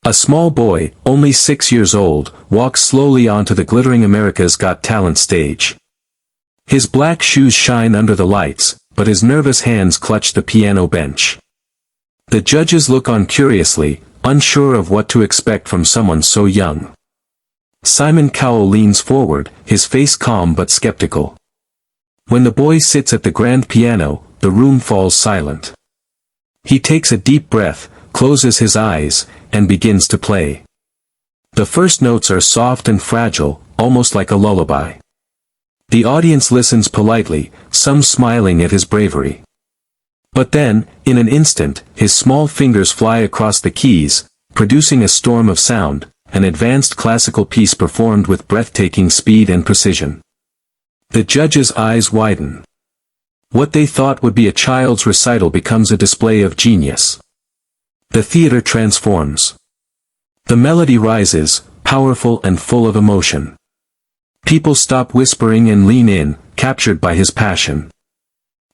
A small boy, only 6 years old, walks slowly onto the glittering America's Got Talent stage. His black shoes shine under the lights, but his nervous hands clutch the piano bench. The judges look on curiously, unsure of what to expect from someone so young. Simon Cowell leans forward, his face calm but skeptical. When the boy sits at the grand piano, the room falls silent. He takes a deep breath, closes his eyes, and begins to play. The first notes are soft and fragile, almost like a lullaby. The audience listens politely, some smiling at his bravery. But then, in an instant, his small fingers fly across the keys, producing a storm of sound, an advanced classical piece performed with breathtaking speed and precision. The judges' eyes widen. What they thought would be a child's recital becomes a display of genius. The theater transforms. The melody rises, powerful and full of emotion. People stop whispering and lean in, captured by his passion.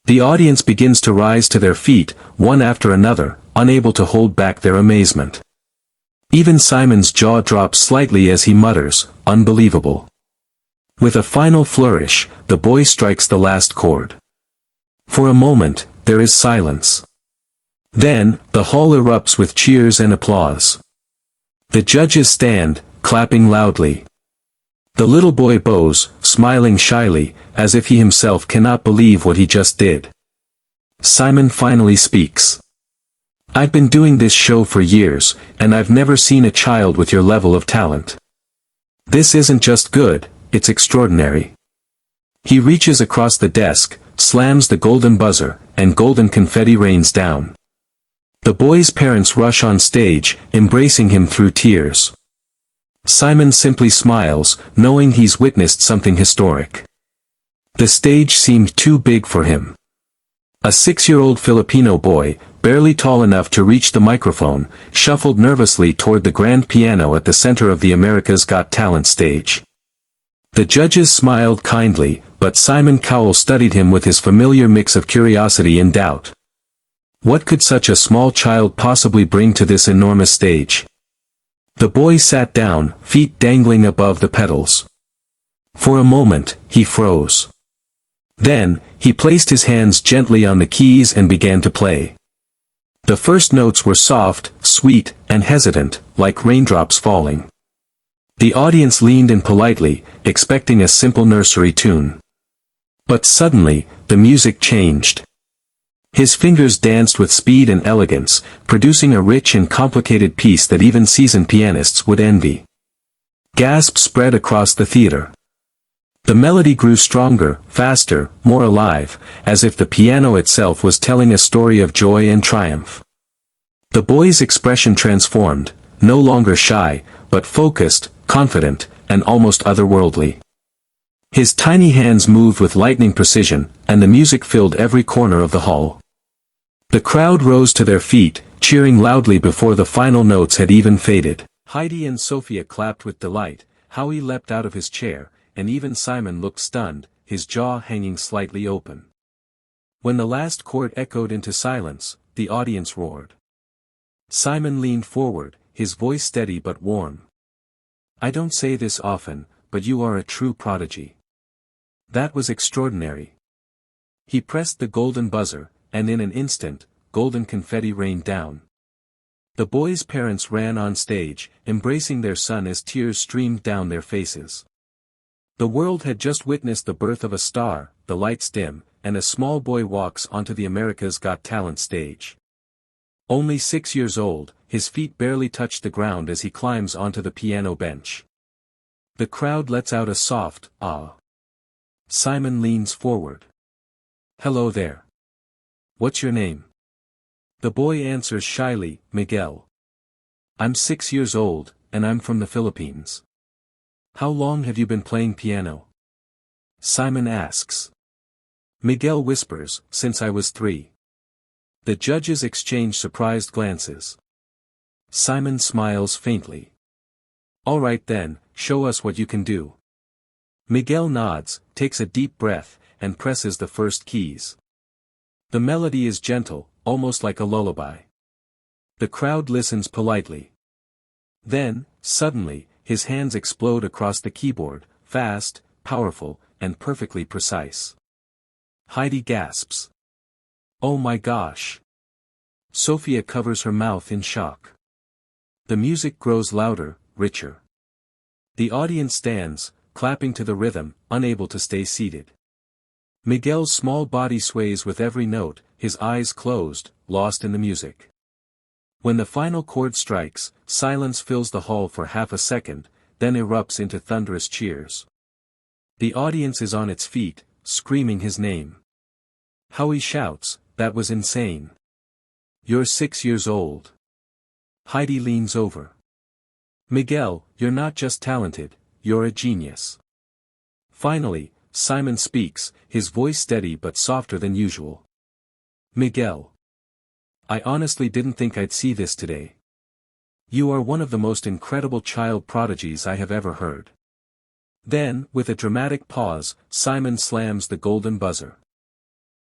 The audience begins to rise to their feet, one after another, unable to hold back their amazement. Even Simon's jaw drops slightly as he mutters, "Unbelievable." With a final flourish, the boy strikes the last chord. For a moment, there is silence. Then, the hall erupts with cheers and applause. The judges stand, clapping loudly. The little boy bows, smiling shyly, as if he himself cannot believe what he just did. Simon finally speaks. "I've been doing this show for years, and I've never seen a child with your level of talent. This isn't just good, it's extraordinary." He reaches across the desk, slams the golden buzzer, and golden confetti rains down. The boy's parents rush on stage, embracing him through tears. Simon simply smiles, knowing he's witnessed something historic. The stage seemed too big for him. A 6-year-old Filipino boy, barely tall enough to reach the microphone, shuffled nervously toward the grand piano at the center of the America's Got Talent stage. The judges smiled kindly, but Simon Cowell studied him with his familiar mix of curiosity and doubt. What could such a small child possibly bring to this enormous stage? The boy sat down, feet dangling above the pedals. For a moment, he froze. Then, he placed his hands gently on the keys and began to play. The first notes were soft, sweet, and hesitant, like raindrops falling. The audience leaned in politely, expecting a simple nursery tune. But suddenly, the music changed. His fingers danced with speed and elegance, producing a rich and complicated piece that even seasoned pianists would envy. Gasps spread across the theater. The melody grew stronger, faster, more alive, as if the piano itself was telling a story of joy and triumph. The boy's expression transformed, no longer shy, but focused, confident, and almost otherworldly. His tiny hands moved with lightning precision, and the music filled every corner of the hall. The crowd rose to their feet, cheering loudly before the final notes had even faded. Heidi and Sophia clapped with delight, Howie leapt out of his chair, and even Simon looked stunned, his jaw hanging slightly open. When the last chord echoed into silence, the audience roared. Simon leaned forward, his voice steady but warm. "I don't say this often, but you are a true prodigy. That was extraordinary." He pressed the golden buzzer, and in an instant, golden confetti rained down. The boy's parents ran on stage, embracing their son as tears streamed down their faces. The world had just witnessed the birth of a star, the lights dim, and a small boy walks onto the America's Got Talent stage. Only 6 years old, his feet barely touch the ground as he climbs onto the piano bench. The crowd lets out a soft, "Ah." Simon leans forward. "Hello there. What's your name?" The boy answers shyly, "Miguel. I'm 6 years old, and I'm from the Philippines." "How long have you been playing piano?" Simon asks. Miguel whispers, "Since I was 3. The judges exchange surprised glances. Simon smiles faintly. "All right then, show us what you can do." Miguel nods, takes a deep breath, and presses the first keys. The melody is gentle, almost like a lullaby. The crowd listens politely. Then, suddenly, his hands explode across the keyboard, fast, powerful, and perfectly precise. Heidi gasps. "Oh my gosh!" Sophia covers her mouth in shock. The music grows louder, richer. The audience stands, clapping to the rhythm, unable to stay seated. Miguel's small body sways with every note, his eyes closed, lost in the music. When the final chord strikes, silence fills the hall for half a second, then erupts into thunderous cheers. The audience is on its feet, screaming his name. Howie shouts, "That was insane. You're 6 years old." Heidi leans over. "Miguel, you're not just talented, you're a genius." Finally, Simon speaks, his voice steady but softer than usual. "Miguel. I honestly didn't think I'd see this today. You are one of the most incredible child prodigies I have ever heard." Then, with a dramatic pause, Simon slams the golden buzzer.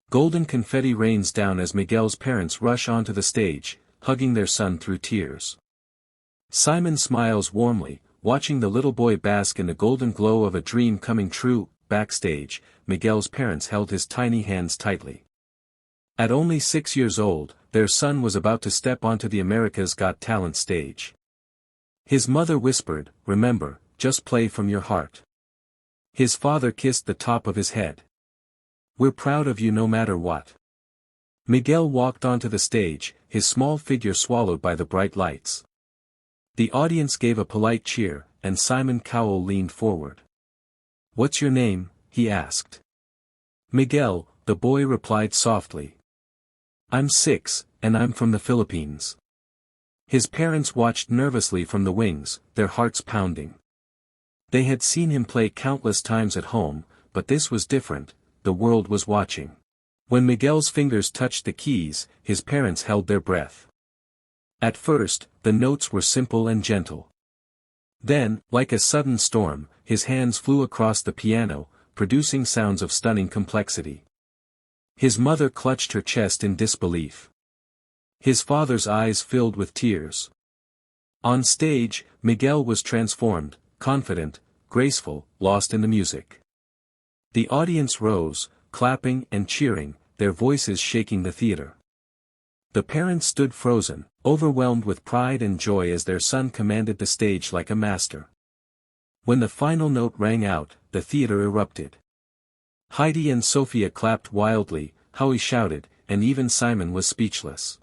Golden confetti rains down as Miguel's parents rush onto the stage, hugging their son through tears. Simon smiles warmly, watching the little boy bask in the golden glow of a dream coming true. Backstage, Miguel's parents held his tiny hands tightly. At only 6 years old, their son was about to step onto the America's Got Talent stage. His mother whispered, "Remember, just play from your heart." His father kissed the top of his head. "We're proud of you no matter what." Miguel walked onto the stage, his small figure swallowed by the bright lights. The audience gave a polite cheer, and Simon Cowell leaned forward. "What's your name?" he asked. "Miguel," the boy replied softly. "I'm 6, and I'm from the Philippines." His parents watched nervously from the wings, their hearts pounding. They had seen him play countless times at home, but this was different, the world was watching. When Miguel's fingers touched the keys, his parents held their breath. At first, the notes were simple and gentle. Then, like a sudden storm, his hands flew across the piano, producing sounds of stunning complexity. His mother clutched her chest in disbelief. His father's eyes filled with tears. On stage, Miguel was transformed, confident, graceful, lost in the music. The audience rose, clapping and cheering, their voices shaking the theater. The parents stood frozen, overwhelmed with pride and joy as their son commanded the stage like a master. When the final note rang out, the theater erupted. Heidi and Sophia clapped wildly, Howie shouted, and even Simon was speechless.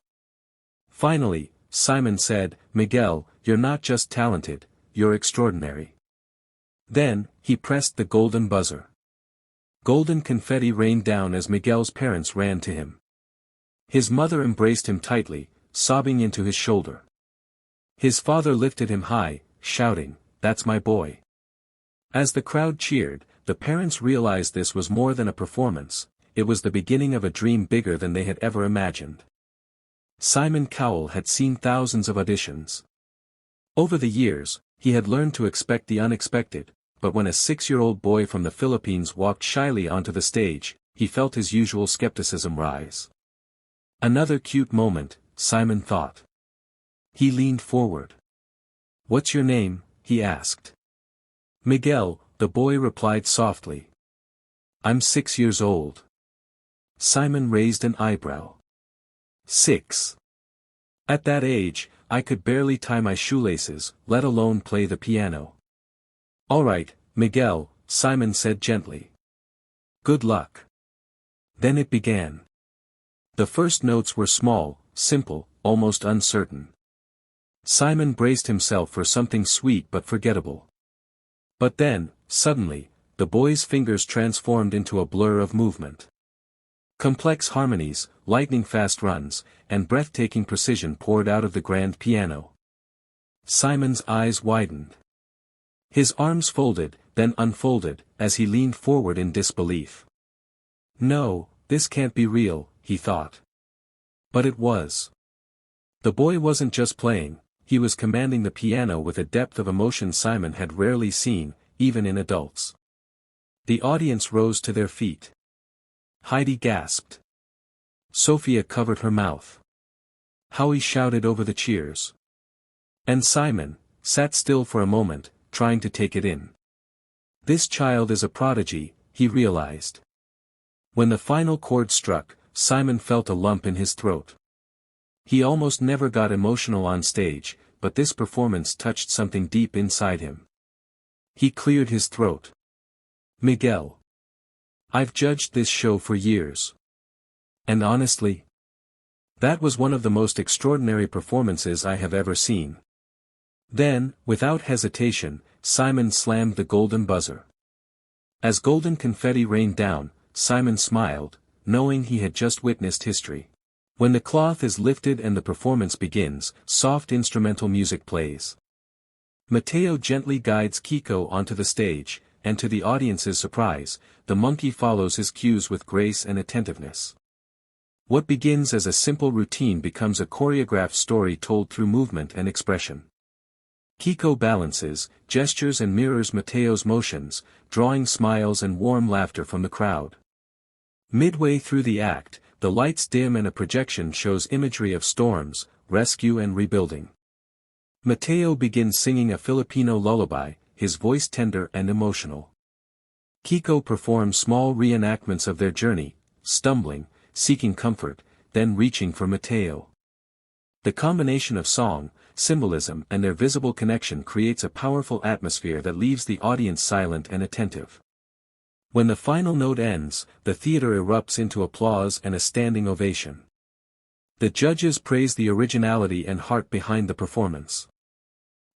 Finally, Simon said, "Miguel, you're not just talented, you're extraordinary." Then, he pressed the golden buzzer. Golden confetti rained down as Miguel's parents ran to him. His mother embraced him tightly, sobbing into his shoulder. His father lifted him high, shouting, "That's my boy." As the crowd cheered, the parents realized this was more than a performance, it was the beginning of a dream bigger than they had ever imagined. Simon Cowell had seen thousands of auditions. Over the years, he had learned to expect the unexpected, but when a 6-year-old boy from the Philippines walked shyly onto the stage, he felt his usual skepticism rise. Another cute moment, Simon thought. He leaned forward. "What's your name?" he asked. "Miguel," the boy replied softly. "I'm 6 years old." Simon raised an eyebrow. 6. At that age, I could barely tie my shoelaces, let alone play the piano. "All right, Miguel," Simon said gently. "Good luck." Then it began. The first notes were small, simple, almost uncertain. Simon braced himself for something sweet but forgettable. But then, suddenly, the boy's fingers transformed into a blur of movement. Complex harmonies, lightning-fast runs, and breathtaking precision poured out of the grand piano. Simon's eyes widened. His arms folded, then unfolded, as he leaned forward in disbelief. "No, this can't be real," he thought. But it was. The boy wasn't just playing, he was commanding the piano with a depth of emotion Simon had rarely seen, even in adults. The audience rose to their feet. Heidi gasped. Sophia covered her mouth. Howie shouted over the cheers. And Simon, sat still for a moment, trying to take it in. This child is a prodigy, he realized. When the final chord struck, Simon felt a lump in his throat. He almost never got emotional on stage, but this performance touched something deep inside him. He cleared his throat. Miguel. I've judged this show for years. And honestly, that was one of the most extraordinary performances I have ever seen. Then, without hesitation, Simon slammed the golden buzzer. As golden confetti rained down, Simon smiled, knowing he had just witnessed history. When the cloth is lifted and the performance begins, soft instrumental music plays. Mateo gently guides Kiko onto the stage, and to the audience's surprise, the monkey follows his cues with grace and attentiveness. What begins as a simple routine becomes a choreographed story told through movement and expression. Kiko balances, gestures and mirrors Mateo's motions, drawing smiles and warm laughter from the crowd. Midway through the act, the lights dim and a projection shows imagery of storms, rescue and rebuilding. Mateo begins singing a Filipino lullaby, his voice tender and emotional. Kiko performs small reenactments of their journey, stumbling, seeking comfort, then reaching for Mateo. The combination of song, symbolism and their visible connection creates a powerful atmosphere that leaves the audience silent and attentive. When the final note ends, the theater erupts into applause and a standing ovation. The judges praise the originality and heart behind the performance.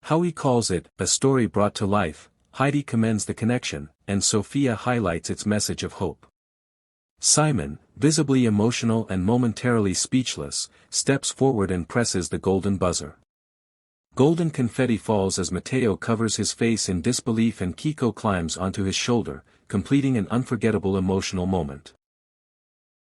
Howie calls it a story brought to life, Heidi commends the connection, and Sophia highlights its message of hope. Simon, visibly emotional and momentarily speechless, steps forward and presses the golden buzzer. Golden confetti falls as Mateo covers his face in disbelief and Kiko climbs onto his shoulder, completing an unforgettable emotional moment.